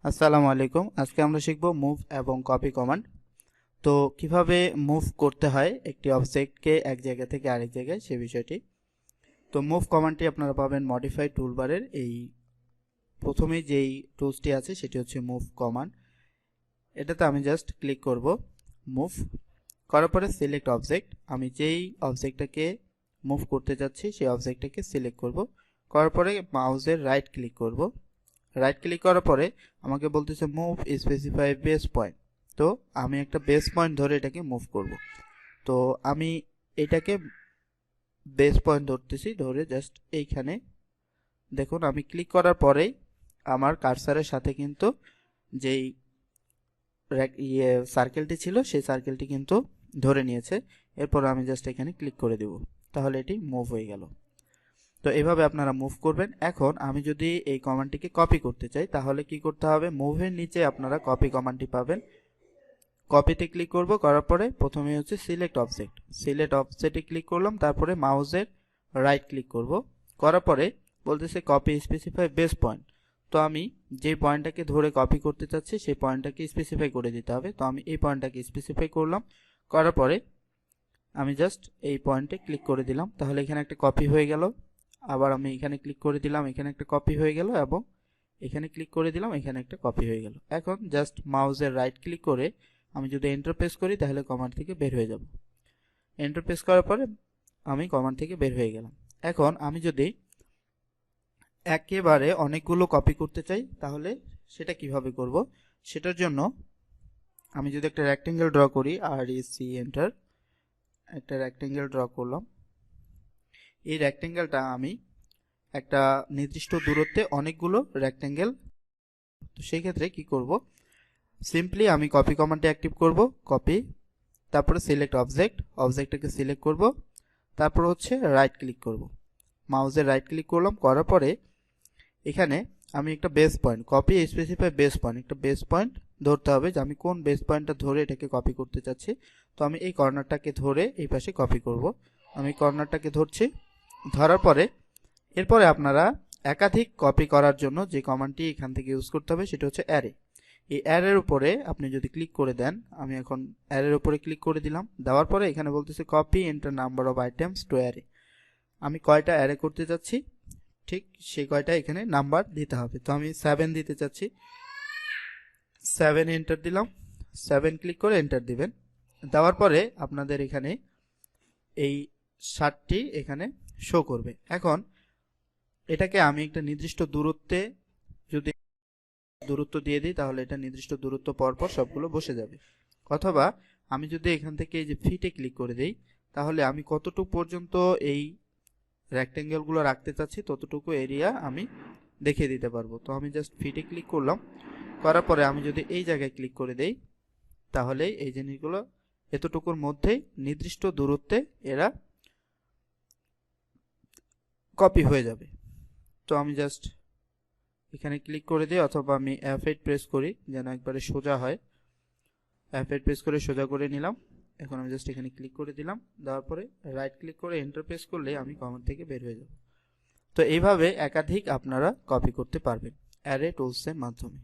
আসসালামু আলাইকুম। আজকে আমরা শিখব মুভ এবং কপি কমান্ড। তো কিভাবে মুভ করতে হয় একটি অবজেক্টকে এক জায়গা থেকে আরেক জায়গায় সে বিষয়টি। তো মুভ কমান্ডটি আপনারা পাবেন মডিফাই টুলবারের এই প্রথমেই যেই টুলসটি আছে সেটি হচ্ছে মুভ কমান্ড। এটাতে আমি জাস্ট ক্লিক করব, মুভ করার পরে সিলেক্ট অবজেক্ট। আমি যেই অবজেক্টটাকে মুভ করতে যাচ্ছি সেই অবজেক্টটাকে সিলেক্ট করব, করার পরে মাউসের রাইট ক্লিক করব। রাইট ক্লিক করার পরে আমাকে বলতেছে মুভ স্পেসিফাই বেস পয়েন্ট। তো আমি একটা বেস পয়েন্ট ধরে এটাকে মুভ করব। তো আমি এটাকে বেস পয়েন্ট ধরতেছি, ধরে জাস্ট এইখানে দেখুন আমি ক্লিক করার পরেই আমার কার্সারের সাথে কিন্তু যেই সার্কেলটি ছিল সেই সার্কেলটি কিন্তু ধরে নিয়েছে। এরপর আমি জাস্ট এখানে ক্লিক করে দেব, তাহলে এটি মুভ হয়ে গেল। তো এভাবে আপনারা মুভ করবেন। এখন আমি যদি এই কমান্ডটিকে কপি করতে চাই তাহলে কি করতে হবে, মুভের নিচে আপনারা কপি কমান্ডটি পাবেন। কপিতে ক্লিক করব, করার পরে প্রথমে হচ্ছে সিলেক্ট অবজেক্ট। সিলেক্ট অবজেক্টে ক্লিক করলাম, তারপরে মাউসের রাইট ক্লিক করব, করার পরে বলতেছে কপি স্পেসিফাই বেস পয়েন্ট। তো আমি যে পয়েন্টটাকে ধরে কপি করতে চাচ্ছি সেই পয়েন্টটাকে স্পেসিফাই করে দিতে হবে। তো আমি এই পয়েন্টটাকে স্পেসিফাই করলাম, করার পরে আমি জাস্ট এই পয়েন্টে ক্লিক করে দিলাম, তাহলে এখানে একটা কপি হয়ে গেল। আবার আমি এখানে ক্লিক করে দিলাম, এখানে একটা কপি হয়ে গেল, এবং এখানে ক্লিক করে দিলাম, এখানে একটা কপি হয়ে গেল। এখন জাস্ট মাউসের রাইট ক্লিক করে আমি যদি এন্টার প্রেস করি তাহলে কমান্ড থেকে বের হয়ে যাব। এন্টার প্রেস করার পরে আমি কমান্ড থেকে বের হয়ে গেলাম। এখন আমি যদি একেবারে অনেকগুলো কপি করতে চাই তাহলে সেটা কিভাবে করব, সেটার জন্য আমি যদি একটা রেক্টেঙ্গেল ড্র করি, আর সি এন্টার, একটা রেক্টেঙ্গেল ড্র করলাম। এই রেক্টেঙ্গেলটা আমি একটা নির্দিষ্ট দূরত্বে অনেকগুলো রেক্টেঙ্গেল, তো সেই ক্ষেত্রে কি করব, সিম্পলি আমি কপি কমান্ডটি অ্যাক্টিভ করব, কপি, তারপরে সিলেক্ট অবজেক্ট, অবজেক্টটাকে সিলেক্ট করব, তারপর হচ্ছে রাইট ক্লিক করব, মাউসের রাইট ক্লিক করলাম, করার পরে এখানে আমি একটা base point, copy specify base point, একটা বেস পয়েন্ট ধরতে হবে যে আমি কোন বেস পয়েন্টটা ধরে এটাকে কপি করতে চাচ্ছি। তো আমি এই কর্নারটাকে ধরে এই পাশে কপি করব। আমি কর্নারটাকে ধরছি, ধরার পরে এরপরে আপনারা একাধিক কপি করার জন্য যে কমান্ডটি এখান থেকে ইউজ করতে হবে সেটা হচ্ছে অ্যারে। এই অ্যারের উপরে আপনি যদি ক্লিক করে দেন, আমি এখন অ্যারের উপরে ক্লিক করে দিলাম, দেওয়ার পরে এখানে বলতেছে copy enter number of items two array. আমি কয়টা অ্যারে করতে যাচ্ছি ঠিক সেই কয়টা এখানে নাম্বার দিতে হবে। তো আমি 7 দিতে চাচ্ছি, 7 এন্টার দিলাম, 7 ক্লিক করে এন্টার দিবেন। দেওয়ার পরে আপনাদের এখানে এই 7টি এখানে শো করবে। এখন এটাকে আমি একটা নির্দিষ্ট দূরত্বে যদি দূরত্ব দিয়ে দিই তাহলে এটা নির্দিষ্ট দূরত্ব পরপর সবগুলো বসে যাবে। অথবা আমি যদি এখান থেকে এই যে ফিটে ক্লিক করে দেই তাহলে আমি কতটুকু পর্যন্ত এই রেক্টেঙ্গেলগুলো রাখতে চাচ্ছি ততটুকু এরিয়া আমি দেখিয়ে দিতে পারবো। তো আমি জাস্ট ফিটে ক্লিক করলাম, করার পরে আমি যদি এই জায়গায় ক্লিক করে দেই তাহলে এই জিনিসগুলো এতটুকুর মধ্যেই নির্দিষ্ট দূরত্বে এরা কপি হয়ে যাবে। তো আমি জাস্ট এখানে ক্লিক করে দিই, অথবা আমি F8 প্রেস করি যেন একবারে সোজা হয়। F8 প্রেস করে সোজা করে নিলাম। এখন আমি জাস্ট এখানে ক্লিক করে দিলাম, দেওয়ার পরে রাইট ক্লিক করে এন্টার প্রেস করলে আমি কমান্ড থেকে বের হয়ে যাব। তো এইভাবে একাধিক আপনারা কপি করতে পারবেন অ্যারে টুলসের মাধ্যমে।